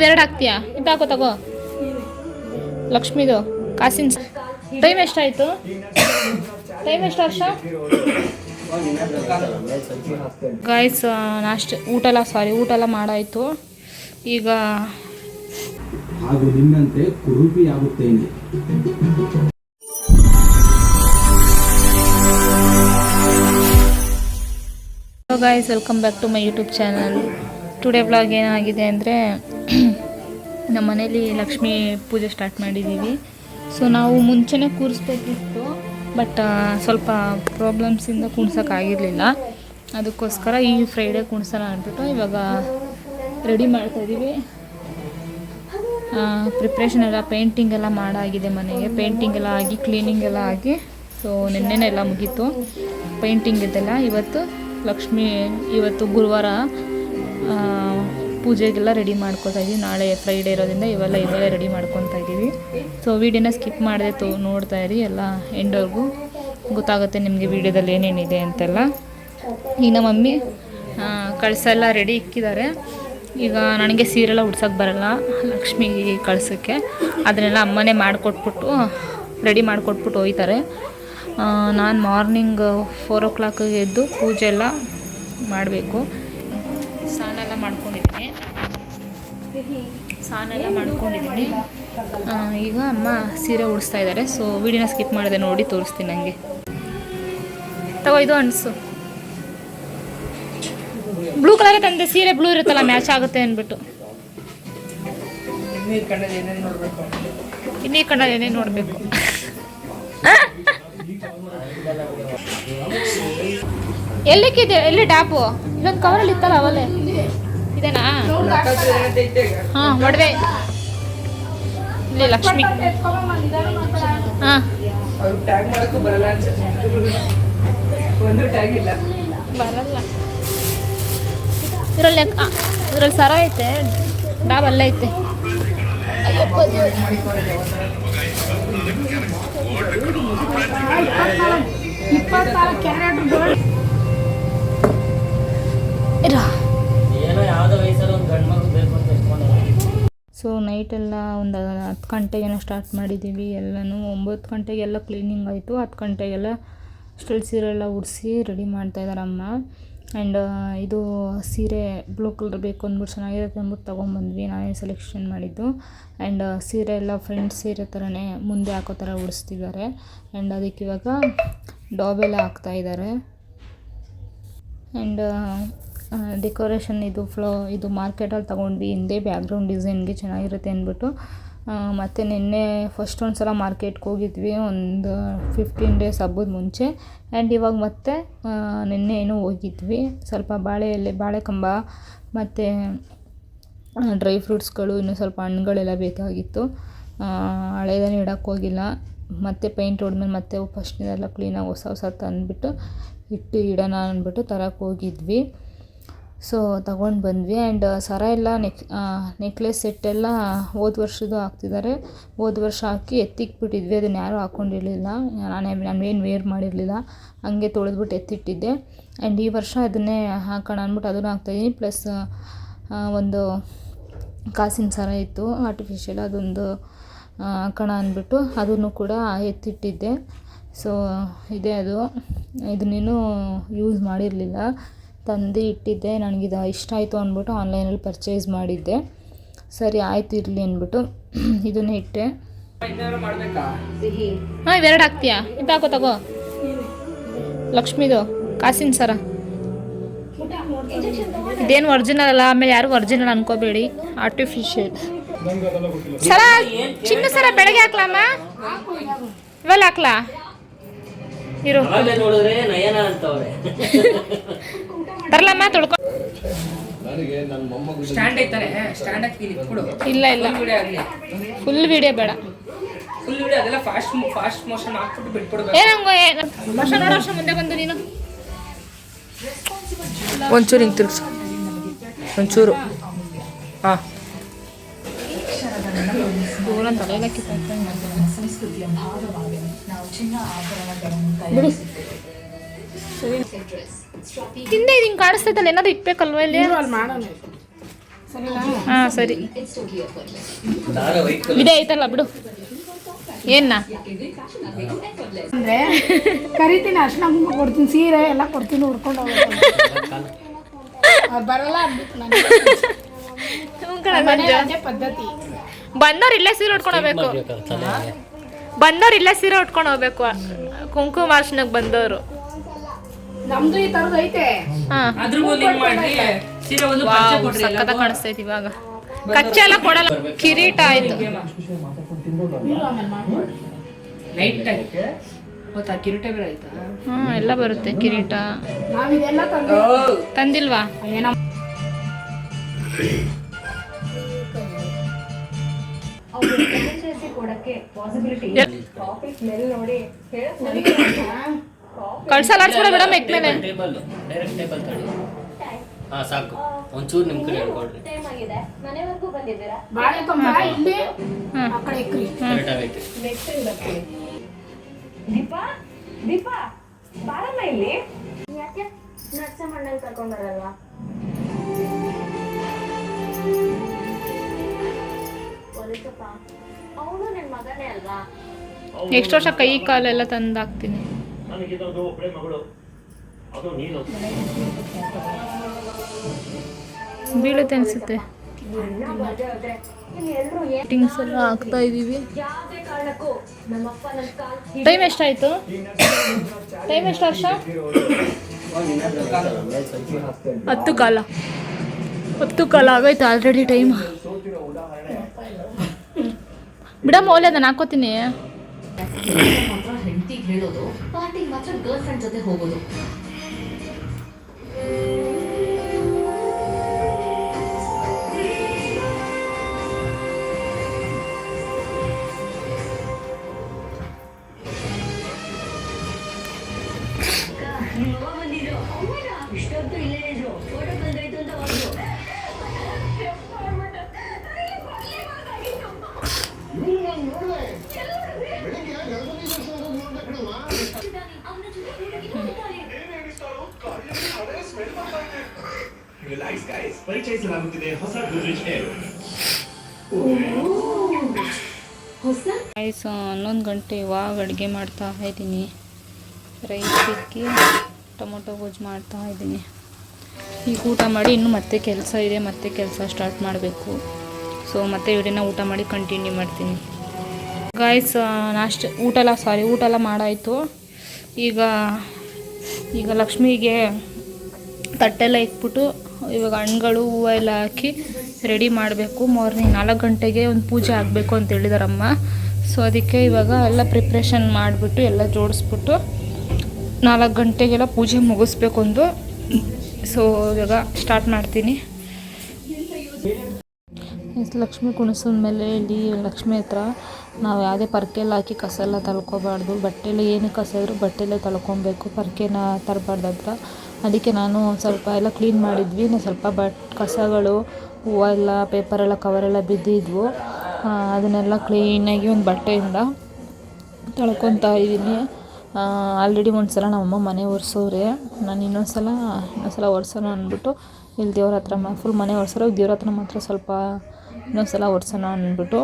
ಇವೆರಡು ಹಾಕ್ತೀಯಾ? ಇದಾಕೋ ತಗೋ ಲಕ್ಷ್ಮಿದು ಕಾಸಿನ. ಟೈಮ್ ಎಷ್ಟಾಯಿತು? ಟೈಮ್ ಎಷ್ಟು ವರ್ಷ ಗಾಯ್ಸ್? ಊಟ ಎಲ್ಲ ಮಾಡಾಯಿತು. ಈಗ ಹಾಗೂ ನಿನ್ನಂತೆ ಕುರೂಪಿಯಾಗುತ್ತೇನೆ. Guys, welcome back to my YouTube channel. Today vlog ಏನಾಗಿದೆ ಅಂದರೆ, ನಮ್ಮ ಮನೇಲಿ ಲಕ್ಷ್ಮೀ ಪೂಜೆ ಸ್ಟಾರ್ಟ್ ಮಾಡಿದ್ದೀವಿ. ಸೊ ನಾವು ಮುಂಚೆನೇ ಕೂರಿಸ್ಬೇಕಿತ್ತು, ಬಟ್ ಸ್ವಲ್ಪ ಪ್ರಾಬ್ಲಮ್ಸಿಂದ ಕೂರ್ಸೋಕ್ಕಾಗಿರಲಿಲ್ಲ. ಅದಕ್ಕೋಸ್ಕರ ಈ ಫ್ರೈಡೇ ಕೂರ್ಸೋಣ ಅಂದ್ಬಿಟ್ಟು ಇವಾಗ ರೆಡಿ ಮಾಡ್ತಾಯಿದ್ದೀವಿ. ಪ್ರಿಪ್ರೇಷನ್ ಎಲ್ಲ, ಪೇಂಟಿಂಗ್ ಎಲ್ಲ ಮಾಡಾಗಿದೆ. ಮನೆಗೆ ಪೇಂಟಿಂಗ್ ಎಲ್ಲ ಆಗಿ, ಕ್ಲೀನಿಂಗ್ ಎಲ್ಲ ಆಗಿ, ಸೊ ನಿನ್ನೆನೇ ಎಲ್ಲ ಮುಗೀತು ಪೇಂಟಿಂಗ್ ಇದೆಲ್ಲ. ಇವತ್ತು ಗುರುವಾರ ಪೂಜೆಗೆಲ್ಲ ರೆಡಿ ಮಾಡ್ಕೊತಾ ಇದ್ದೀವಿ. ನಾಳೆ ಫ್ರೈಡೇ ಇರೋದ್ರಿಂದ ಇವೆಲ್ಲ ರೆಡಿ ಮಾಡ್ಕೊತಾ ಇದ್ದೀವಿ. ಸೊ ವೀಡಿಯೋನ ಸ್ಕಿಪ್ ಮಾಡದೆ ನೋಡ್ತಾ ಇರಿ, ಎಲ್ಲ ಎಂಡ್ವರೆಗೂ ಗೊತ್ತಾಗುತ್ತೆ ನಿಮಗೆ ವೀಡಿಯೋದಲ್ಲಿ ಏನೇನಿದೆ ಅಂತೆಲ್ಲ. ಈಗ ನಮ್ಮ ಮಮ್ಮಿ ಕಳಸ ಎಲ್ಲ ರೆಡಿ ಇಕ್ಕಿದ್ದಾರೆ. ಈಗ ನನಗೆ ಸೀರೆಲ್ಲ ಉಡ್ಸೋಕ್ಕೆ ಬರಲ್ಲ ಲಕ್ಷ್ಮಿಗೆ ಕಳ್ಸೋಕ್ಕೆ. ಅದನ್ನೆಲ್ಲ ಅಮ್ಮನೇ ರೆಡಿ ಮಾಡಿಕೊಟ್ಬಿಟ್ಟು ಹೋಗ್ತಾರೆ. ನಾನು ಮಾರ್ನಿಂಗ್ 4 o'clock ಎದ್ದು ಪೂಜೆ ಎಲ್ಲ ಮಾಡಬೇಕು. ಸ್ನಾನ ಎಲ್ಲ ಮಾಡ್ಕೊಂಡಿದ್ದೀನಿ. ಈಗ ಅಮ್ಮ ಸೀರೆ ಉಡಿಸ್ತಾ ಇದ್ದಾರೆ. ಸೊ ವೀಡಿಯೋನ ಸ್ಕಿಪ್ ಮಾಡಿದೆ, ನೋಡಿ ತೋರಿಸ್ತೀನಿ. ನನಗೆ ತಗೋ, ಇದು ಅನಿಸು ಬ್ಲೂ ಕಲರ್ ತಂದೆ ಸೀರೆ. ಬ್ಲೂ ಇರುತ್ತಲ್ಲ, ಮ್ಯಾಚ್ ಆಗುತ್ತೆ ಅಂದ್ಬಿಟ್ಟು. ಇನ್ನೀ ಕಣ್ಣಲ್ಲಿ ಏನೇನು ನೋಡಬೇಕು. ಎಲ್ಲಿ ಟ್ಯಾಪು? ಇಲ್ಲೊಂದು ಕವರಲ್ಲಿ ಇತ್ತಲ್ಲ, ಅವಲ್ಲೇ ಇದೇನಾ? ಹಾಂ, ಒಡವೆ ಇಲ್ಲಿ ಲಕ್ಷ್ಮಿ. ಹಾಂ, ಬರಲ್ಲ. ಇದರಲ್ಲಿ ಸರ ಐತೆ, ಡಾಬ್ ಅಲ್ಲೇ ಐತೆ. ಸೊ ನೈಟೆಲ್ಲ ಒಂದು 10 ಗಂಟೆಗೇನೋ ಸ್ಟಾರ್ಟ್ ಮಾಡಿದ್ದೀವಿ. ಎಲ್ಲನೂ 9 ಗಂಟೆಗೆಲ್ಲ ಕ್ಲೀನಿಂಗ್ ಆಯಿತು. 10 ಗಂಟೆಗೆಲ್ಲ ಸ್ಟಿಲ್ ಸೀರೆ ಎಲ್ಲ ಉಡಿಸಿ ರೆಡಿ ಮಾಡ್ತಾಯಿದ್ದಾರೆ ಅಮ್ಮ. ಆ್ಯಂಡ್ ಇದು ಸೀರೆ ಬ್ಲೂ ಕಲರ್ ಬೇಕು ಅಂದ್ಬಿಟ್ಟು, ಚೆನ್ನಾಗಿರುತ್ತೆ ಅಂದ್ಬಿಟ್ಟು ತೊಗೊಂಬಂದ್ವಿ. ನಾನೇ ಸೆಲೆಕ್ಷನ್ ಮಾಡಿದ್ದು. ಆ್ಯಂಡ್ ಸೀರೆ ಎಲ್ಲ ಫ್ರೆಂಡ್ಸ್ ಸೀರೆ ಥರನೇ ಮುಂದೆ ಹಾಕೋ ಥರ ಉಡಿಸ್ತಿದ್ದಾರೆ. ಆ್ಯಂಡ್ ಅದಕ್ಕೆ ಇವಾಗ ಡಾಬೆಲ್ಲ ಹಾಕ್ತಾಯಿದ್ದಾರೆ. ಆ್ಯಂಡ್ ಡೆಕೋರೇಷನ್ ಇದು ಮಾರ್ಕೆಟಲ್ಲಿ ತೊಗೊಂಡ್ವಿ. ಹಿಂದೆ ಬ್ಯಾಕ್ಗ್ರೌಂಡ್ ಡಿಸೈನ್ಗೆ ಚೆನ್ನಾಗಿರುತ್ತೆ ಅಂದ್ಬಿಟ್ಟು. ಮತ್ತು ನಿನ್ನೆ ಫಸ್ಟ್ ಒಂದು ಸಲ ಮಾರ್ಕೆಟ್ಗೆ ಹೋಗಿದ್ವಿ, ಒಂದು 15 days ಹಬ್ಬದ ಮುಂಚೆ. ಆ್ಯಂಡ್ ಇವಾಗ ಮತ್ತೆ ನಿನ್ನೆ ಏನೋ ಹೋಗಿದ್ವಿ. ಸ್ವಲ್ಪ ಬಾಳೆಕಂಬ ಮತ್ತು ಡ್ರೈ ಫ್ರೂಟ್ಸ್ಗಳು, ಇನ್ನೂ ಸ್ವಲ್ಪ ಹಣ್ಣುಗಳೆಲ್ಲ ಬೇಕಾಗಿತ್ತು. ಹಳೇದನ್ನು ಇಡೋಕ್ಕೆ ಹೋಗಿಲ್ಲ. ಮತ್ತು ಪೇಂಟ್ ಹೊಡೆದ್ಮೇಲೆ ಮತ್ತೆ ಫಸ್ಟ್ನೆಲ್ಲ ಕ್ಲೀನಾಗಿ ಹೊಸ ತಂದುಬಿಟ್ಟು ಇಡೋಣ ಅಂದ್ಬಿಟ್ಟು ತರಕ್ಕೆ ಹೋಗಿದ್ವಿ. ಸೊ ತಗೊಂಡು ಬಂದ್ವಿ. ಆ್ಯಂಡ್ ಸರ ಎಲ್ಲ ನೆಕ್ಲೆಸ್ ಸೆಟ್ಟೆಲ್ಲ ಹೋದ ವರ್ಷದ್ದು ಹಾಕ್ತಿದ್ದಾರೆ. ಹೋದ ವರ್ಷ ಹಾಕಿ ಎತ್ತಿಕ್ಬಿಟ್ಟಿದ್ವಿ. ಅದನ್ನು ಯಾರೂ ಹಾಕ್ಕೊಂಡಿರಲಿಲ್ಲ. ನಾನೇನು ವೇರ್ ಮಾಡಿರಲಿಲ್ಲ, ಹಂಗೆ ತೊಳೆದ್ಬಿಟ್ಟು ಎತ್ತಿಟ್ಟಿದ್ದೆ. ಆ್ಯಂಡ್ ಈ ವರ್ಷ ಅದನ್ನೇ ಹಾಕೋಣ ಅಂದ್ಬಿಟ್ಟು ಅದನ್ನು ಹಾಕ್ತಾಯಿದ್ದೀನಿ. ಪ್ಲಸ್ ಒಂದು ಕಾಸಿನ ಸರ ಇತ್ತು ಆರ್ಟಿಫಿಷಿಯಲ್, ಅದೊಂದು ಹಾಕೋಣ ಅಂದ್ಬಿಟ್ಟು ಅದನ್ನು ಕೂಡ ಎತ್ತಿಟ್ಟಿದ್ದೆ. ಸೊ ಇದನ್ನೇನು ಯೂಸ್ ಮಾಡಿರಲಿಲ್ಲ, ತಂದು ಇಟ್ಟಿದ್ದೆ. ನನಗಿದು ಇಷ್ಟ ಆಯಿತು ಅಂದ್ಬಿಟ್ಟು ಆನ್ಲೈನಲ್ಲಿ ಪರ್ಚೇಸ್ ಮಾಡಿದ್ದೆ. ಸರಿ ಆಯ್ತು ಇರಲಿ ಅಂದ್ಬಿಟ್ಟು ಇದನ್ನೇ ಇಟ್ಟೆ. ಹಾಂ, ಇವೆರಡು ಹಾಕ್ತೀಯಾ? ಇದಾಕೋ ತಗೋ ಲಕ್ಷ್ಮಿದು ಕಾಸಿನ ಸರ. ಇದೇನು ಒರಿಜಿನಲ್ ಅಲ್ಲ, ಆಮೇಲೆ ಯಾರು ಒರಿಜಿನಲ್ ಅನ್ಕೋಬೇಡಿ, ಆರ್ಟಿಫಿಷಿಯಲ್ ಸರ. ಚಿನ್ನ ಸರ ಬೆಳಗ್ಗೆ ಹಾಕ್ಲಮ್ಮ, ಇವೆಲ್ಲ ಹಾಕ್ಲಾ? ಇರು ಬರಲಮ್ಮ, ತೊಳ್ಕೊ. ಇಲ್ಲ ಫುಲ್ ವಿಡಿಯೋ ಬೇಡ. ಏನಂಗೋ ಮುಂದೆ ಬಂದು ನೀನು ಒಂಚೂರು ಹಿಂಗೆ ತಿರ್ಗಿಸು, ಒಂಚೂರು. ಹಾಂ, ಹಿಂದೆ ಇದು ಹಿಂಗೆ ಕಾಣಿಸ್ತೈತಲ್ಲ, ಏನಾದ್ರು ಇಕ್ಬೇಕಲ್ವ ಇಲ್ಲಿ? ಹಾಂ ಸರಿ ಇದೇ ಐತಲ್ಲ ಬಿಡು ಏನ ಅಂದರೆ ಕರಿತೀನಿ ಅರ್ಶಿನ ಕುಂಕುಮ ಕೊಡ್ತೀನಿ ಸೀರೆ ಎಲ್ಲ ಕೊಡ್ತೀನಿ ಉಡ್ಕೊಂಡು ಹೋಗ್ಬೇಕು ಅವ್ರು ಬರಲ್ಲ ಅದೇ ಪದ್ಧತಿ ಬಂದವ್ರು ಇಲ್ಲೇ ಸೀರೆ ಉಟ್ಕೊಂಡು ಹೋಗ್ಬೇಕು ಬಂದವ್ರು ಇಲ್ಲೇ ಸೀರೆ ಉಟ್ಕೊಂಡು ಹೋಗ್ಬೇಕು ಕುಂಕುಮ ಅರ್ಶನಕ್ಕೆ ಬಂದವರು ನಮ್ದು ಈ ಥರದ್ದು ಐತೆ ಹಾಂ ಸಕ್ಕತ್ತ ಕಾಣಿಸ್ತೈತಿ ಇವಾಗ ಕಚ್ಚೆ ಎಲ್ಲ ಕೊಡಲ್ಲ ಕಿರೀಟ ಆಯ್ತು ಹ್ಞೂ ಎಲ್ಲ ಬರುತ್ತೆ ಕಿರೀಟ ನಾವಿದೆಲ್ಲ ತಂದಿಲ್ವಾ ಏನೋ ಕಳ್ಸಲ್ಲ ಆಡ್ಸ್ಬಿಡ ಬಿಡ ಮೆಕ್ ಮೇಲೆ ಹಾಂ ಸಾಕು ಒಂಚೂರು ನಿಮ್ಮ ಕಡೆ ಹೇಳ್ಕೊಡ್ರಿ ಬಾಳೆ ಕಂಬ ಇಲ್ಲಿ ಆ ಕಡೆ ಇಕ್ರಿ ಕರೆಕ್ಟಾಗೈತೆ ದೀಪಾ ಬಾರಮ್ಮ ಇಲ್ಲಿ ಯಾಕೆ ನರ್ಸ ಮಣ್ಣಲ್ಲಿ ಕರ್ಕೊಂಡ್ ಬರಲ್ವಾ ಒಲಿಸಪ್ಪ ಅವನು ನಿನ್ ಮಗನೇ ಅಲ್ವಾ ನೆಕ್ಸ್ಟ್ ವರ್ಷ ಕೈ ಕಾಲೆಲ್ಲ ತಂದಾಕ್ತೀನಿ ಬೀಳುತ್ತೆ ಅನ್ಸುತ್ತೆ ಅಣ್ಣ ಬರ್ದೇ ಹೋದ್ರೆ ಎಲ್ರು ಫಿಟ್ಟಿಂಗ್ಸ್ ಎಲ್ಲ ಹಾಕ್ತಾ ಇದೀವಿ ಯಾವುದೇ ಕಾರಣಕ್ಕೂ ನಮ್ಮಪ್ಪ ನನ್ನ ಕಾಲ್ ಟೈಮ್ ಎಷ್ಟಾಯ್ತು ಟೈಮ್ ಎಷ್ಟು ವರ್ಷ 10 ಆಗೈತೆ ಆಲ್ರೆಡಿ ಟೈಮ್ ಬಿಡ ಮೌಲ್ಯ ನಾನು ಹಾಕೋತೀನಿ ಮಾತ್ರ ಹೆಂಡತಿಗೆ ಹೇಳೋದು ಪಾರ್ಟಿಗೆ ಮಾತ್ರ ಗರ್ಲ್ ಫ್ರೆಂಡ್ ಜೊತೆ ಹೋಗೋದು ಇಷ್ಟೊತ್ತು ಇಲ್ಲೇ ಇದ್ರು ಫೋಟೋ ಬಂದಾಯ್ತು ಅಂತ ಹೋದ್ರು ಪರಿಚಯಿಸಲಾಗುತ್ತಿದೆ ಹೊಸ ಗೋದ್ರೇಜ್ ಏರ್. ರೈಸ್ 11 ಗಂಟೆ ಇವಾಗ ಅಡುಗೆ ಮಾಡ್ತಾ ಇದ್ದೀನಿ. ರೈಸ್ ಇಕ್ಕಿ ಟೊಮೊಟೊ ಗೊಜ್ಜು ಮಾಡ್ತಾ ಇದ್ದೀನಿ. ಈಗ ಊಟ ಮಾಡಿ ಇನ್ನು ಮತ್ತೆ ಕೆಲಸ ಇದೆ, ಮತ್ತೆ ಕೆಲಸ ಸ್ಟಾರ್ಟ್ ಮಾಡಬೇಕು. ಸೊ ಮತ್ತೆ ಇವರನ್ನ ಊಟ ಮಾಡಿ ಕಂಟಿನ್ಯೂ ಮಾಡ್ತೀನಿ. ಗಾಯ್ಸ್ ಊಟ ಎಲ್ಲ ಮಾಡಾಯಿತು. ಈಗ ಲಕ್ಷ್ಮಿಗೆ ತಟ್ಟೆಲ್ಲ ಇಕ್ಬಿಟ್ಟು ಇವಾಗ ಹಣ್ಣುಗಳು ಹೂವು ಎಲ್ಲ ಹಾಕಿ ರೆಡಿ ಮಾಡಬೇಕು. ಮಾರ್ನಿಂಗ್ 4 ಗಂಟೆಗೆ ಒಂದು ಪೂಜೆ ಆಗಬೇಕು ಅಂತ ಹೇಳಿದಾರಮ್ಮ. ಸೊ ಅದಕ್ಕೆ ಇವಾಗ ಎಲ್ಲ ಪ್ರಿಪ್ರೇಷನ್ ಮಾಡಿಬಿಟ್ಟು ಎಲ್ಲ ಜೋಡಿಸ್ಬಿಟ್ಟು 4 ಗಂಟೆಗೆಲ್ಲ ಪೂಜೆ ಮುಗಿಸ್ಬೇಕೊಂದು. ಸೊ ಇವಾಗ ಸ್ಟಾರ್ಟ್ ಮಾಡ್ತೀನಿ. ಲಕ್ಷ್ಮಿ ಕುಣಿಸಿದ ಮೇಲೆ ಇಲ್ಲಿ ಲಕ್ಷ್ಮಿ ಹತ್ರ ನಾವು ಯಾವುದೇ ಪರ್ಕೆಲ್ಲ ಹಾಕಿ ಕಸ ಎಲ್ಲ ತಳ್ಕೊಬಾರ್ದು. ಬಟ್ಟೆಯಲ್ಲಿ ಏನೇ ಕಸ ಇದ್ರೂ ಬಟ್ಟೆಲ್ಲೇ ತಳ್ಕೊಬೇಕು, ಪರ್ಕೆನ ತರಬಾರ್ದು ಹತ್ರ. ಅದಕ್ಕೆ ನಾನು ಸ್ವಲ್ಪ ಎಲ್ಲ ಕ್ಲೀನ್ ಮಾಡಿದ್ವಿ. ಸ್ವಲ್ಪ ಕಸಗಳು, ಹೂವು ಎಲ್ಲ, ಪೇಪರೆಲ್ಲ, ಕವರೆಲ್ಲ ಬಿದ್ದಿದ್ವು. ಅದನ್ನೆಲ್ಲ ಕ್ಲೀನಾಗಿ ಒಂದು ಬಟ್ಟೆಯಿಂದ ತಳ್ಕೊತಾ ಇದ್ದೀನಿ. ಆಲ್ರೆಡಿ ಒಂದು ಸಲ ನಮ್ಮಮ್ಮ ಮನೆ ಒರೆಸೋರೆ. ನಾನು ಇನ್ನೊಂದು ಸಲ ಒರೆಸೋಣ ಅಂದ್ಬಿಟ್ಟು ಇಲ್ಲಿ ದೇವ್ರ ಹತ್ರ ಫುಲ್ ಮನೆ ಒರೆಸೋರು, ದೇವ್ರ ಹತ್ರ ಮಾತ್ರ ಸ್ವಲ್ಪ ಇನ್ನೊಂದು ಸಲ ಒರೆಸೋಣ ಅಂದ್ಬಿಟ್ಟು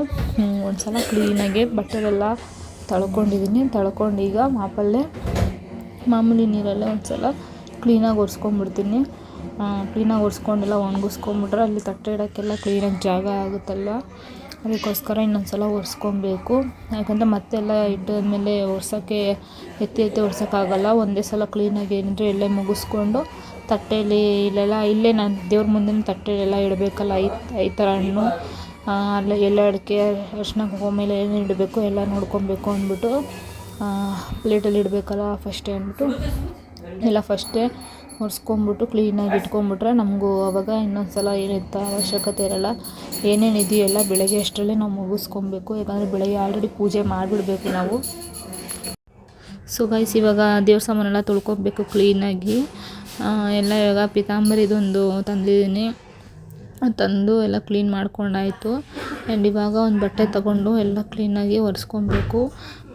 ಒಂದು ಸಲ ಕ್ಲೀನಾಗಿ ಬಟ್ಟೆಗೆಲ್ಲ ತಳ್ಕೊಂಡಿದ್ದೀನಿ. ತಳ್ಕೊಂಡು ಈಗ ಮಾಮೂಲಿ ನೀರಲ್ಲೇ ಒಂದು ಸಲ ಕ್ಲೀನಾಗಿ ಒರೆಸ್ಕೊಂಡ್ಬಿಡ್ತೀನಿ. ಕ್ಲೀನಾಗಿ ಒರೆಸ್ಕೊಂಡೆಲ್ಲ ಒಣಗಿಸ್ಕೊಂಬಿಟ್ರೆ ಅಲ್ಲಿ ತಟ್ಟೆ ಇಡೋಕ್ಕೆಲ್ಲ ಕ್ಲೀನಾಗಿ ಜಾಗ ಆಗುತ್ತಲ್ಲ, ಅದಕ್ಕೋಸ್ಕರ ಇನ್ನೊಂದು ಸಲ ಒರೆಸ್ಕೊಬೇಕು. ಯಾಕಂದರೆ ಮತ್ತೆಲ್ಲ ಇಟ್ಟಾದ್ಮೇಲೆ ಒರ್ಸೋಕ್ಕೆ ಎತ್ತಿ ಒರ್ಸೋಕ್ಕಾಗಲ್ಲ. ಒಂದೇ ಸಲ ಕ್ಲೀನಾಗಿ ಏನಿದ್ರೆ ಎಲ್ಲೇ ಮುಗಿಸ್ಕೊಂಡು ತಟ್ಟೆಯಲ್ಲಿ ಇಲ್ಲೇ ನಾನು ದೇವ್ರ ಮುಂದೆ ತಟ್ಟೆಯಲ್ಲೆಲ್ಲ ಇಡಬೇಕಲ್ಲ. ಈ ಥರ ಹಣ್ಣು ಅಲ್ಲೇ ಎಲ್ಲ ಅಡಿಕೆ ಅರಿಶಿನ ಕುಂಕುಮ ಮೇಲೆ ಏನು ಇಡಬೇಕು ಎಲ್ಲ ನೋಡ್ಕೊಬೇಕು ಅಂದ್ಬಿಟ್ಟು ಪ್ಲೇಟಲ್ಲಿ ಇಡಬೇಕಲ್ಲ ಫಸ್ಟೇ ಅಂದ್ಬಿಟ್ಟು ಎಲ್ಲ ಫಸ್ಟೇ ಒರೆಸ್ಕೊಂಬಿಟ್ಟು ಕ್ಲೀನಾಗಿ ಇಟ್ಕೊಂಬಿಟ್ರೆ ನಮಗೂ ಆವಾಗ ಇನ್ನೊಂದು ಸಲ ಏನಿತ್ತು ಅವಶ್ಯಕತೆ ಇರೋಲ್ಲ. ಏನೇನು ಇದೆಯಲ್ಲ ಬೆಳಗ್ಗೆ ಅಷ್ಟರಲ್ಲೇ ನಾವು ಮುಗಿಸ್ಕೊಬೇಕು. ಯಾಕಂದರೆ ಬೆಳಗ್ಗೆ ಆಲ್ರೆಡಿ ಪೂಜೆ ಮಾಡಿಬಿಡ್ಬೇಕು ನಾವು. ಸೊ ಗೈಸ್ ಇವಾಗ ದೇವ್ರ ಸಾಮಾನೆಲ್ಲ ತೊಳ್ಕೊಬೇಕು ಕ್ಲೀನಾಗಿ. ಎಲ್ಲ ಇವಾಗ ಪಿತಾಂಬರಿದೊಂದು ತಂದಿದ್ದೀನಿ, ತಂದು ಎಲ್ಲ ಕ್ಲೀನ್ ಮಾಡ್ಕೊಂಡಾಯಿತು. ಆ್ಯಂಡ್ ಇವಾಗ ಒಂದು ಬಟ್ಟೆ ತೊಗೊಂಡು ಎಲ್ಲ ಕ್ಲೀನಾಗಿ ಒರೆಸ್ಕೊಬೇಕು.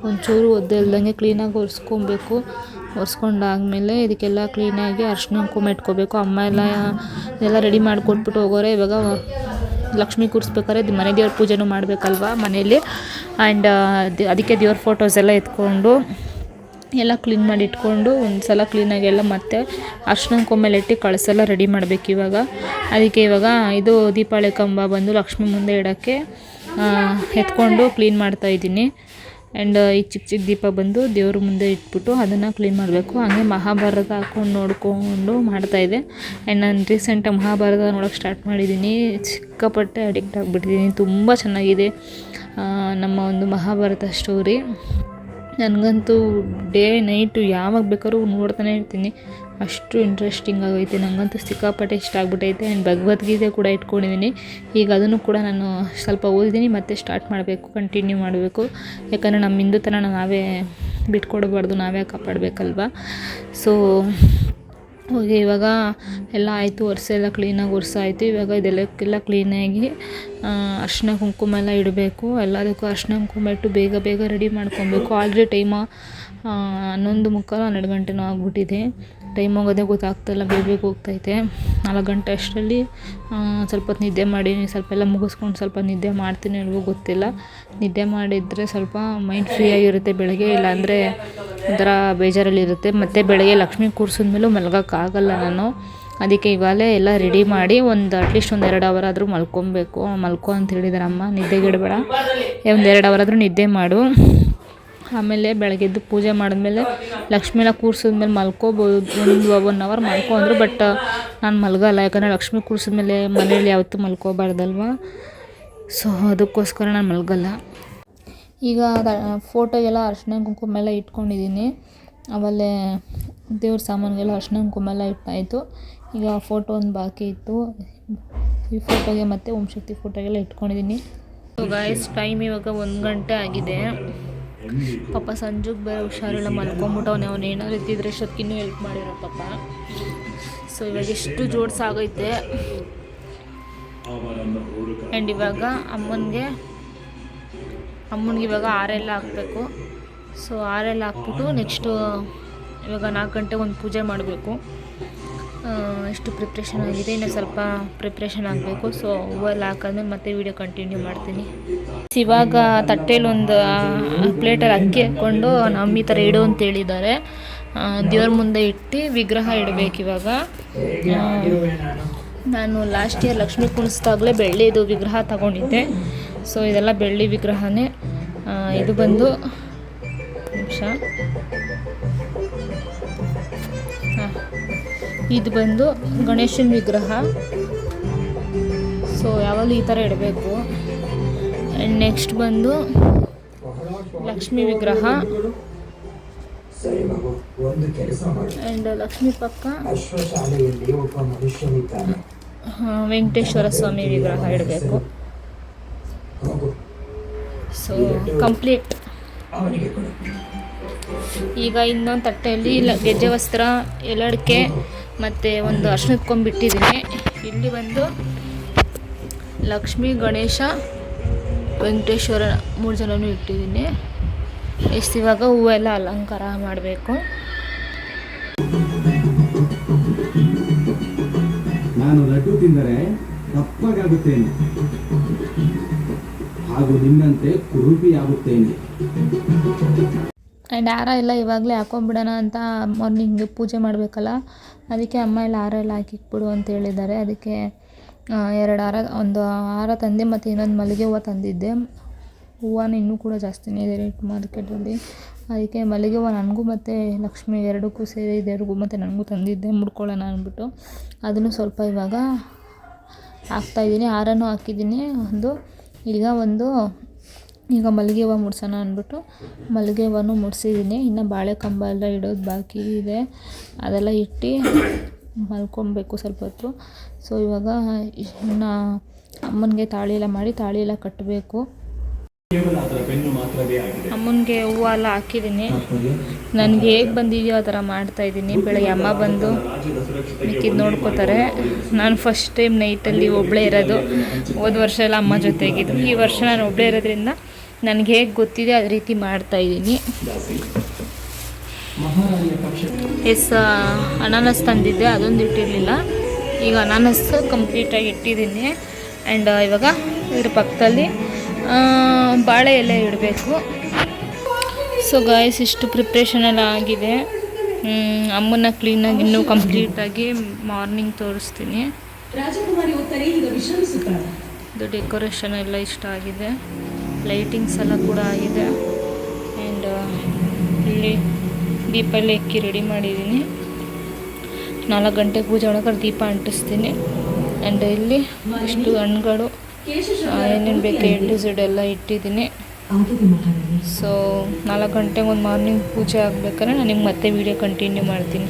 ಒಂಚೂರು ಒದ್ದೆ ಇಲ್ದಂಗೆ ಕ್ಲೀನಾಗಿ ಒರೆಸ್ಕೊಬೇಕು. ಒರೆಸ್ಕೊಂಡಾದ್ಮೇಲೆ ಇದಕ್ಕೆಲ್ಲ ಕ್ಲೀನಾಗಿ ಅರಿಶಿನ ಕುಂಕುಮ ಇಟ್ಕೋಬೇಕು. ಅಮ್ಮ ಎಲ್ಲ ರೆಡಿ ಮಾಡಿಕೊಟ್ಬಿಟ್ಟು ಹೋಗೋರೆ. ಇವಾಗ ಲಕ್ಷ್ಮಿ ಕೂರಿಸ್ಬೇಕಾದ್ರೆ ಮನೆ ದೇವ್ರ ಪೂಜೆನೂ ಮಾಡಬೇಕಲ್ವ ಮನೇಲಿ. ಆ್ಯಂಡ್ ಅದಕ್ಕೆ ದೇವ್ರ ಫೋಟೋಸ್ ಎಲ್ಲ ಎತ್ಕೊಂಡು ಎಲ್ಲ ಕ್ಲೀನ್ ಮಾಡಿ ಇಟ್ಕೊಂಡು ಒಂದು ಸಲ ಕ್ಲೀನಾಗಿ ಎಲ್ಲ ಮತ್ತೆ ಅರಿಶಿನ ಕುಂಕುಮ ಇಟ್ಟು ಕಳಸೆಲ್ಲ ರೆಡಿ ಮಾಡಬೇಕು ಇವಾಗ. ಅದಕ್ಕೆ ಇವಾಗ ಇದು ದೀಪಾವಳಿ ಕಂಬ ಬಂದು ಲಕ್ಷ್ಮಿ ಮುಂದೆ ಇಡೋಕ್ಕೆ ಎತ್ಕೊಂಡು ಕ್ಲೀನ್ ಮಾಡ್ತಾಯಿದ್ದೀನಿ. ಆ್ಯಂಡ್ ಈ ಚಿಕ್ಕ ಚಿಕ್ಕ ದೀಪ ಬಂದು ದೇವ್ರ ಮುಂದೆ ಇಟ್ಬಿಟ್ಟು ಅದನ್ನು ಕ್ಲೀನ್ ಮಾಡಬೇಕು. ಹಂಗೆ ಮಹಾಭಾರತ ಹಾಕ್ಕೊಂಡು ನೋಡಿಕೊಂಡು ಮಾಡ್ತಾಯಿದ್ದೆ. ಆ್ಯಂಡ್ ನಾನು ರೀಸೆಂಟಾಗಿ ಮಹಾಭಾರತ ನೋಡೋಕ್ಕೆ ಸ್ಟಾರ್ಟ್ ಮಾಡಿದ್ದೀನಿ. ಸಿಕ್ಕಾಪಟ್ಟೆ ಅಡಿಕ್ಟ್ ಆಗಿಬಿಟ್ಟಿದ್ದೀನಿ. ತುಂಬ ಚೆನ್ನಾಗಿದೆ ನಮ್ಮ ಒಂದು ಮಹಾಭಾರತ ಸ್ಟೋರಿ. ನನಗಂತೂ ಡೇ ನೈಟು ಯಾವಾಗ ಬೇಕಾದ್ರೂ ನೋಡ್ತಾನೆ ಇರ್ತೀನಿ, ಅಷ್ಟು ಇಂಟ್ರೆಸ್ಟಿಂಗ್ ಆಗೈತೆ. ನನಗಂತೂ ಸಿಕ್ಕಾಪಟ್ಟೆ ಇಷ್ಟ ಆಗ್ಬಿಟ್ಟೈತೆ. ಆ್ಯಂಡ್ ಭಗವದ್ಗೀತೆ ಕೂಡ ಇಟ್ಕೊಂಡಿದ್ದೀನಿ. ಈಗ ಅದನ್ನು ಕೂಡ ನಾನು ಸ್ವಲ್ಪ ಓದಿದ್ದೀನಿ, ಮತ್ತೆ ಸ್ಟಾರ್ಟ್ ಮಾಡಬೇಕು, ಕಂಟಿನ್ಯೂ ಮಾಡಬೇಕು. ಯಾಕಂದರೆ ನಮ್ಮ ಹಿಂದುತನ ನಾವೇ ಬಿಟ್ಕೊಡ್ಬಾರ್ದು, ನಾವೇ ಕಾಪಾಡಬೇಕಲ್ವ. ಸೊ ಹೋಗಿ ಇವಾಗ ಎಲ್ಲ ಆಯಿತು, ಎಲ್ಲ ಕ್ಲೀನಾಗಿ ಒರೆಸಾಯಿತು. ಇವಾಗ ಇದೆಲ್ಲಕ್ಕೆಲ್ಲ ಕ್ಲೀನಾಗಿ ಅರಿಶಿನ ಕುಂಕುಮ ಎಲ್ಲ ಇಡಬೇಕು. ಎಲ್ಲದಕ್ಕೂ ಅರಿಶಿನ ಕುಂಕುಮ ಇಟ್ಟು ಬೇಗ ಬೇಗ ರೆಡಿ ಮಾಡ್ಕೊಬೇಕು. ಆಲ್ರೆಡಿ ಟೈಮ 11:45 12 ಗಂಟೆನೂ ಆಗ್ಬಿಟ್ಟಿದೆ. ಟೈಮ್ ಹೋಗೋದೇ ಗೊತ್ತಾಗ್ತಾಯಿಲ್ಲ, ಬೇಗ ಹೋಗ್ತೈತೆ. 4 ಗಂಟೆ ಅಷ್ಟರಲ್ಲಿ ಸ್ವಲ್ಪ ಹೊತ್ತು ನಿದ್ದೆ ಮಾಡೀನಿ. ಸ್ವಲ್ಪ ಎಲ್ಲ ಮುಗಿಸ್ಕೊಂಡು ಸ್ವಲ್ಪ ನಿದ್ದೆ ಮಾಡ್ತೀನಿ, ನನಗೂ ಗೊತ್ತಿಲ್ಲ. ನಿದ್ದೆ ಮಾಡಿದರೆ ಸ್ವಲ್ಪ ಮೈಂಡ್ ಫ್ರೀ ಆಗಿರುತ್ತೆ ಬೆಳಗ್ಗೆ, ಇಲ್ಲಾಂದರೆ ಒಂಥರ ಬೇಜಾರಲ್ಲಿರುತ್ತೆ. ಮತ್ತು ಬೆಳಗ್ಗೆ ಲಕ್ಷ್ಮಿ ಕೂರಿಸಿದ್ಮೇಲೂ ಮಲ್ಗೋಕ್ಕಾಗಲ್ಲ ನಾನು. ಅದಕ್ಕೆ ಇವಾಗಲೇ ಎಲ್ಲ ರೆಡಿ ಮಾಡಿ ಅಟ್ಲೀಸ್ಟ್ 1-2 ಅವರ್ ಆದರೂ ಮಲ್ಕೊ ಅಂತ ಹೇಳಿದಾರೆ ಅಮ್ಮ. ನಿದ್ದೆಗಿಡಬೇಡ, 1-2 ಅವರ್ ಆದರೂ ನಿದ್ದೆ ಮಾಡು. ಆಮೇಲೆ ಬೆಳಗ್ಗೆದ್ದು ಪೂಜೆ ಮಾಡಿದ್ಮೇಲೆ ಲಕ್ಷ್ಮಿನ ಕೂರಿಸಿದ್ಮೇಲೆ ಮಲ್ಕೋಬೋದು, 1 ಅವರ್ ಮಲ್ಕೊ ಅಂದರು. ಬಟ್ ನಾನು ಮಲ್ಗಲ್ಲ, ಯಾಕಂದರೆ ಲಕ್ಷ್ಮಿ ಕೂರಿಸಿದ್ಮೇಲೆ ಮನೇಲಿ ಯಾವತ್ತೂ ಮಲ್ಕೋಬಾರ್ದಲ್ವ. ಸೊ ಅದಕ್ಕೋಸ್ಕರ ನಾನು ಮಲ್ಗಲ್ಲ. ಈಗ ಫೋಟೋಗೆಲ್ಲ ಅರಿಶಿನ ಕುಂಕುಮ ಎಲ್ಲ ಇಟ್ಕೊಂಡಿದ್ದೀನಿ. ಆಮೇಲೆ ದೇವ್ರ ಸಾಮಾನಿಗೆಲ್ಲ ಅರಿಶಿನ ಕುಂಕುಮ ಎಲ್ಲ ಇಟ್ಟಾಯಿತು. ಈಗ ಫೋಟೋ ಒಂದು ಬಾಕಿ ಇತ್ತು. ಈ ಫೋಟೋಗೆ ಮತ್ತು ಓಂ ಶಕ್ತಿ ಫೋಟೋಗೆಲ್ಲ ಇಟ್ಕೊಂಡಿದ್ದೀನಿ. ಗೈಸ್ ಟೈಮ್ ಇವಾಗ 1 ಗಂಟೆ ಆಗಿದೆ. ಪಾಪ ಸಂಜುಗೆ ಬೇರೆ ಹುಷಾರಿಲ್ಲ, ಮಲ್ಕೊಂಬಿಟ್ಟವನೇ. ಅವನು ಏನಾದ್ರು ಇದ್ದಿದ್ರೆ ಶಕ್ತಿನೂ ಹೆಲ್ಪ್ ಮಾಡಿರೋ ಪಾಪ. ಸೊ ಇವಾಗ ಎಷ್ಟು ಜೋಡ್ಸಾಗೈತೆ. ಆ್ಯಂಡ್ ಇವಾಗ ಅಮ್ಮನಿಗೆ ಇವಾಗ ಆರೆಲ್ಲ ಹಾಕಬೇಕು. ಸೊ ಆರೆಲ್ಲ ಹಾಕ್ಬಿಟ್ಟು ನೆಕ್ಸ್ಟು ಇವಾಗ 4 ಗಂಟೆಗೆ ಒಂದು ಪೂಜೆ ಮಾಡಬೇಕು. ಎಷ್ಟು ಪ್ರಿಪ್ರೇಷನ್ ಆಗಿದೆ, ಇನ್ನು ಸ್ವಲ್ಪ ಪ್ರಿಪ್ರೇಷನ್ ಆಗಬೇಕು. ಸೊ ಹೂವೆಲ್ಲ ಹಾಕಿದ್ಮೇಲೆ ಮತ್ತೆ ವೀಡಿಯೋ ಕಂಟಿನ್ಯೂ ಮಾಡ್ತೀನಿ. ಇವಾಗ ತಟ್ಟೆಲಿ ಒಂದು ಪ್ಲೇಟಲ್ಲಿ ಅಕ್ಕಿ ಹಾಕ್ಕೊಂಡು ನಮ್ಮ ಈ ಥರ ಇಡು ಅಂತ ಹೇಳಿದ್ದಾರೆ. ದೇವ್ರ ಮುಂದೆ ಇಟ್ಟು ವಿಗ್ರಹ ಇಡಬೇಕು. ಇವಾಗ ನಾನು ಲಾಸ್ಟ್ ಇಯರ್ ಲಕ್ಷ್ಮಿ ಕುಣಿಸ್ದಾಗಲೇ ಬೆಳ್ಳಿದು ವಿಗ್ರಹ ತಗೊಂಡಿದ್ದೆ. ಸೊ ಇದೆಲ್ಲ ಬೆಳ್ಳಿ ವಿಗ್ರಹನೇ. ಇದು ಬಂದು ಇದು ಬಂದು ಗಣೇಶನ ವಿಗ್ರಹ. ಸೊ ಯಾವಾಗಲೂ ಈ ಥರ ಇಡಬೇಕು. ಆ್ಯಂಡ್ ನೆಕ್ಸ್ಟ್ ಬಂದು ಲಕ್ಷ್ಮಿ ವಿಗ್ರಹ. ಆ್ಯಂಡ್ ಲಕ್ಷ್ಮಿ ಪಕ್ಕ ವೆಂಕಟೇಶ್ವರ ಸ್ವಾಮಿ ವಿಗ್ರಹ ಇಡಬೇಕು. So complete. ಈಗ ಇನ್ನೊಂದು ತಟ್ಟೆಯಲ್ಲಿ ಗೆಜ್ಜೆ ವಸ್ತ್ರ, ಎಲಡಿಕೆ ಮತ್ತು ಒಂದು ಅರ್ಶಿನದ ಕೊಂಬು ಇಟ್ಟಿದ್ದೀನಿ. ಇಲ್ಲಿ ಒಂದು ಲಕ್ಷ್ಮಿ, ಗಣೇಶ, ವೆಂಕಟೇಶ್ವರ 3 ಜನನೂ ಇಟ್ಟಿದ್ದೀನಿ. ಇವಾಗ ಹೂವೆಲ್ಲ ಅಲಂಕಾರ ಮಾಡಬೇಕು. ನಾನು ಲಡ್ಡು ತಿಂದರೆ ದಪ್ಪಗಾಗುತ್ತೇನೆ, ಹಾಗೂ ನಿನ್ನಂತೆ ಕುರುಪಿಯಾಗುತ್ತೇನೆ. ಆ್ಯಂಡ್ ಹಾರ ಎಲ್ಲ ಇವಾಗಲೇ ಹಾಕೊಂಡ್ಬಿಡೋಣ ಅಂತ ಮಾರ್ನಿಂಗ್ ಪೂಜೆ ಮಾಡಬೇಕಲ್ಲ, ಅದಕ್ಕೆ ಅಮ್ಮ ಎಲ್ಲ ಹಾರ ಎಲ್ಲ ಹಾಕಿಕ್ಬಿಡು ಅಂತ ಹೇಳಿದ್ದಾರೆ. ಅದಕ್ಕೆ 2 ಹಾರ, ಒಂದು ಹಾರ ತಂದೆ ಮತ್ತು ಇನ್ನೊಂದು ಮಲ್ಲಿಗೆ ಹೂವು ತಂದಿದ್ದೆ. ಹೂವನ ಇನ್ನೂ ಕೂಡ ಜಾಸ್ತಿನೇ ಇದೆ ರೇಟ್ ಮಾರ್ಕೆಟಲ್ಲಿ. ಅದಕ್ಕೆ ಮಲ್ಲಿಗೆ ಹೂವು ನನಗೂ ಮತ್ತು ಲಕ್ಷ್ಮಿ ಎರಡಕ್ಕೂ ಸೇರಿ ದೇವ್ರಿಗೂ ಮತ್ತು ನನಗೂ ತಂದಿದ್ದೆ ಮುಡ್ಕೊಳ್ಳೋಣ ಅಂದ್ಬಿಟ್ಟು. ಅದನ್ನು ಸ್ವಲ್ಪ ಇವಾಗ ಹಾಕ್ತಾಯಿದ್ದೀನಿ. ಹಾರನೂ ಹಾಕಿದ್ದೀನಿ ಒಂದು. ಈಗ ಮಲ್ಲಿಗೆ ಹೂವು ಮುಡ್ಸೋಣ ಅಂದ್ಬಿಟ್ಟು ಮಲ್ಲಿಗೆ ಹೂವನೂ ಮುಡ್ಸಿದ್ದೀನಿ. ಇನ್ನು ಬಾಳೆ ಕಂಬ ಎಲ್ಲ ಇಡೋದು ಬಾಕಿ ಇದೆ, ಅದೆಲ್ಲ ಇಟ್ಟು ಮಲ್ಕೊಬೇಕು ಸ್ವಲ್ಪ ಹೊತ್ತು. ಸೊ ಇವಾಗ ಇನ್ನು ಅಮ್ಮನಿಗೆ ತಾಳಿ ಎಲ್ಲ ಮಾಡಿ ತಾಳಿ ಎಲ್ಲ ಕಟ್ಟಬೇಕು. ಅಮ್ಮನಿಗೆ ಹೂವು ಎಲ್ಲ ಹಾಕಿದ್ದೀನಿ. ನನಗೆ ಹೇಗೆ ಬಂದಿದೆಯೋ ಆ ಥರ ಮಾಡ್ತಾಯಿದ್ದೀನಿ. ಬೆಳಗ್ಗೆ ಅಮ್ಮ ಬಂದು ಮಿಕ್ಕಿದ್ದು ನೋಡ್ಕೋತಾರೆ. ನಾನು ಫಸ್ಟ್ ಟೈಮ್ ನೈಟಲ್ಲಿ ಒಬ್ಬಳೇ ಇರೋದು. ಹೋದ ವರ್ಷ ಎಲ್ಲ ಅಮ್ಮ ಜೊತೆಗಿದ್ದು, ಈ ವರ್ಷ ನಾನು ಒಬ್ಬಳೇ ಇರೋದ್ರಿಂದ ನನಗೆ ಹೇಗೆ ಗೊತ್ತಿದೆ ಅದೇ ರೀತಿ ಮಾಡ್ತಾಯಿದ್ದೀನಿ. ಎಸ್ ಅನಾನಸ್ ತಂದಿದ್ದೆ, ಅದೊಂದು ಇಟ್ಟಿರಲಿಲ್ಲ. ಈಗ ಅನಾನಸ್ ಕಂಪ್ಲೀಟಾಗಿ ಇಟ್ಟಿದ್ದೀನಿ. ಆ್ಯಂಡ್ ಇವಾಗ ಇದ್ರ ಪಕ್ಕದಲ್ಲಿ ಬಾಳೆ ಎಲೆ ಇಡಬೇಕು. ಸೊ ಗಾಯ್ಸ್, ಇಷ್ಟು ಪ್ರಿಪ್ರೇಷನ್ ಎಲ್ಲ ಆಗಿದೆ. ಅಮ್ಮನ್ನ ಕ್ಲೀನಾಗಿ ಇನ್ನೂ ಕಂಪ್ಲೀಟಾಗಿ ಮಾರ್ನಿಂಗ್ ತೋರಿಸ್ತೀನಿ. ಇದು ಡೆಕೋರೇಷನ್ ಎಲ್ಲ ಇಷ್ಟ ಆಗಿದೆ, ಲೈಟಿಂಗ್ಸ್ ಎಲ್ಲ ಕೂಡ ಆಗಿದೆ. ಆ್ಯಂಡ್ ಇಲ್ಲಿ ದೀಪ ಎಲ್ಲ ಎಕ್ಕಿ ರೆಡಿ ಮಾಡಿದ್ದೀನಿ. 4 ಗಂಟೆ ಪೂಜೆ ಒಳಗೆ ದೀಪ ಅಂಟಿಸ್ತೀನಿ. ಆ್ಯಂಡ್ ಇಲ್ಲಿ ಇಷ್ಟು ಹಣ್ಣುಗಳು ಏನೇನು ಬೇಕು A to Z ಎಲ್ಲ ಇಟ್ಟಿದ್ದೀನಿ. ಸೊ 4 ಗಂಟೆಗೆ ಒಂದು ಮಾರ್ನಿಂಗ್ ಪೂಜೆ ಆಗಬೇಕಾದ್ರೆ ನಾನು ನಿಮ್ಗೆ ಮತ್ತೆ ವೀಡಿಯೋ ಕಂಟಿನ್ಯೂ ಮಾಡ್ತೀನಿ.